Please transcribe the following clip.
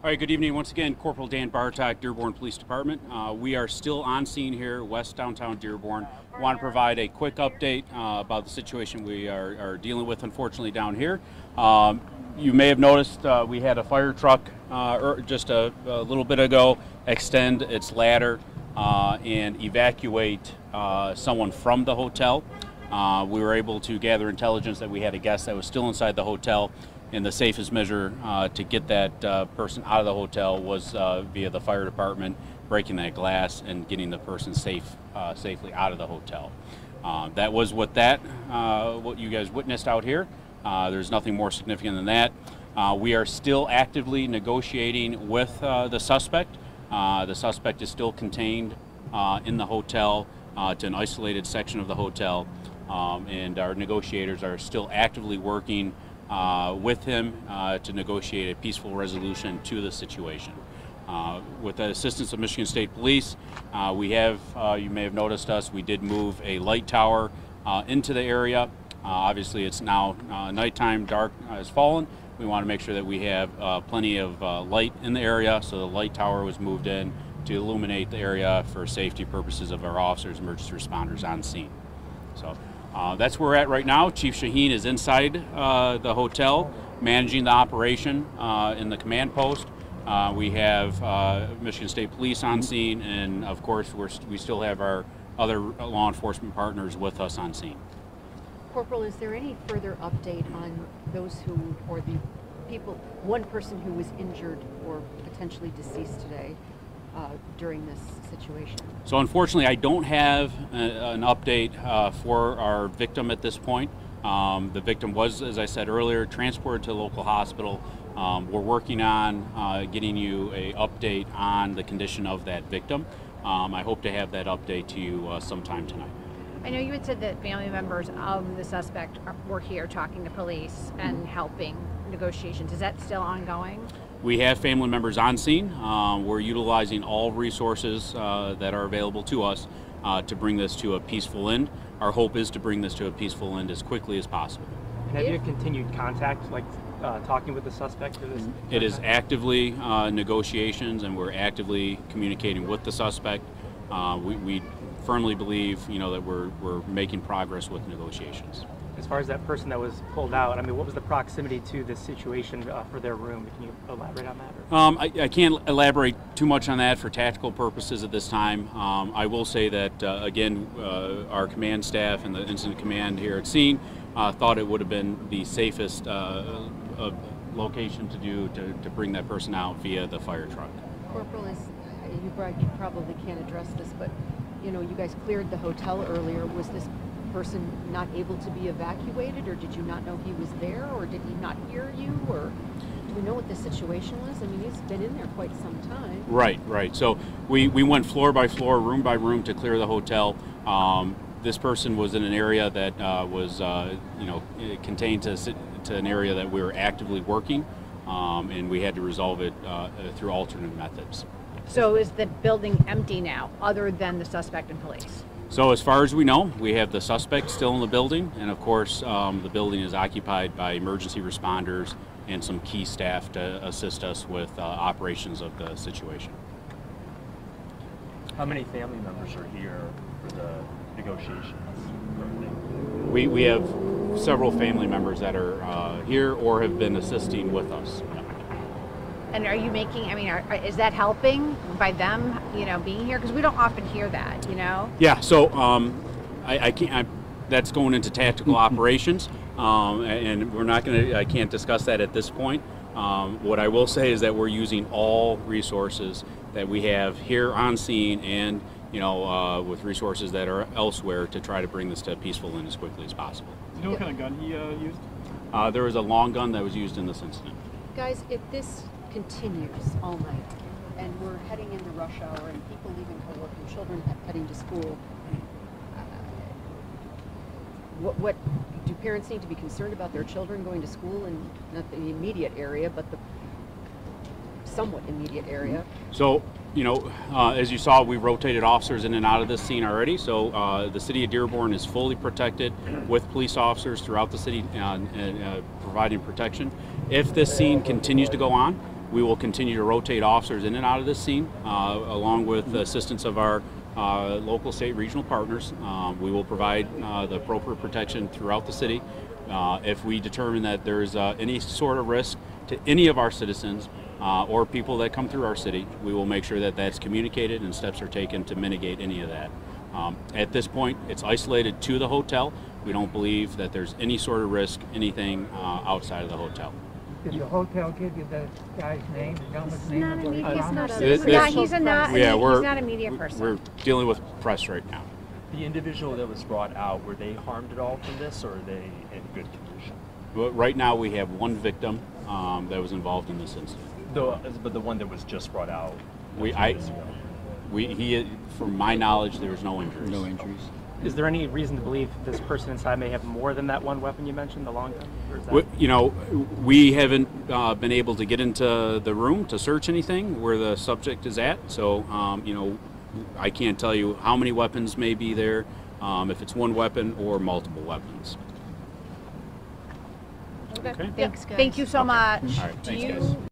All right, good evening. Once again, Corporal Dan Bartok, Dearborn Police Department. We are still on scene here, west downtown Dearborn. Want to provide a quick update about the situation we are dealing with, unfortunately, down here. You may have noticed we had a fire truck just a little bit ago extend its ladder and evacuate someone from the hotel. We were able to gather intelligence that we had a guest that was still inside the hotel, and the safest measure to get that person out of the hotel was via the fire department breaking that glass and getting the person safely out of the hotel. That was what you guys witnessed out here. There's nothing more significant than that. We are still actively negotiating with the suspect. The suspect is still contained in the hotel to an isolated section of the hotel, and our negotiators are still actively working with him to negotiate a peaceful resolution to the situation. With the assistance of Michigan State Police, we have, you may have noticed us, we did move a light tower into the area. Obviously it's now nighttime, dark has fallen. We want to make sure that we have plenty of light in the area, so the light tower was moved in to illuminate the area for safety purposes of our officers, emergency responders on scene. So that's where we're at right now. Chief Shaheen is inside the hotel managing the operation in the command post. We have Michigan State Police on scene, and of course we still have our other law enforcement partners with us on scene. Corporal, is there any further update on those who, or the people, one person who was injured or potentially deceased today during this situation? So unfortunately, I don't have an update for our victim at this point. The victim was, as I said earlier, transported to a local hospital. We're working on getting you an update on the condition of that victim. I hope to have that update to you sometime tonight. I know you had said that family members of the suspect were here talking to police and helping negotiations. Is that still ongoing? We have family members on scene. We're utilizing all resources that are available to us to bring this to a peaceful end. Our hope is to bring this to a peaceful end as quickly as possible. And have you had continued contact, like talking with the suspect? It is actively negotiations, and we're actively communicating with the suspect. We firmly believe, that we're making progress with negotiations. As far as that person that was pulled out, I mean, what was the proximity to this situation for their room? Can you elaborate on that? I can't elaborate too much on that for tactical purposes at this time. I will say that, again, our command staff and the incident command here at scene thought it would have been the safest location to bring that person out via the fire truck. Corporal, you probably can't address this, but you guys cleared the hotel earlier. Was this person not able to be evacuated, or did you not know he was there, or did he not hear you, or do we know what the situation was? I mean, he's been in there quite some time. Right. So we went floor by floor, room by room to clear the hotel. This person was in an area that was contained to an area that we were actively working, and we had to resolve it through alternate methods. So is the building empty now, other than the suspect and police? So as far as we know, we have the suspect still in the building, and of course the building is occupied by emergency responders and some key staff to assist us with operations of the situation. How many family members are here for the negotiations? We have several family members that are here or have been assisting with us. And are you making, is that helping by them, being here? Because we don't often hear that, Yeah, so that's going into tactical operations, and I can't discuss that at this point. What I will say is that we're using all resources that we have here on scene and, with resources that are elsewhere to try to bring this to a peaceful end as quickly as possible. Do you know what kind of gun he used? There was a long gun that was used in this incident. Guys, if this continues all night, and we're heading into rush hour, and people leaving for work, and children heading to school, what do parents need to be concerned about their children going to school in not the immediate area, but the somewhat immediate area? So, as you saw, we rotated officers in and out of this scene already. So the city of Dearborn is fully protected with police officers throughout the city providing protection. If this scene continues to go on, We will continue to rotate officers in and out of this scene, along with the assistance of our local, state, regional partners. We will provide the appropriate protection throughout the city. If we determine that there's any sort of risk to any of our citizens or people that come through our city, we will make sure that that's communicated and steps are taken to mitigate any of that. At this point, it's isolated to the hotel. We don't believe that there's any sort of risk, anything outside of the hotel. Did the hotel give you the guy's name, the gentleman's name? Not a media, he's not a, This- he's not a media person. We're dealing with press right now. The individual that was brought out, were they harmed at all from this, or are they in good condition? But right now, we have one victim that was involved in this incident. But the one that was just brought out. From my knowledge, there was no injuries. No injuries. Is there any reason to believe this person inside may have more than that one weapon you mentioned, the long gun? Or is that... We haven't been able to get into the room to search anything where the subject is at. So, I can't tell you how many weapons may be there, if it's one weapon or multiple weapons. Okay. Okay. Thanks, guys. Thank you so much. All right, thanks, guys.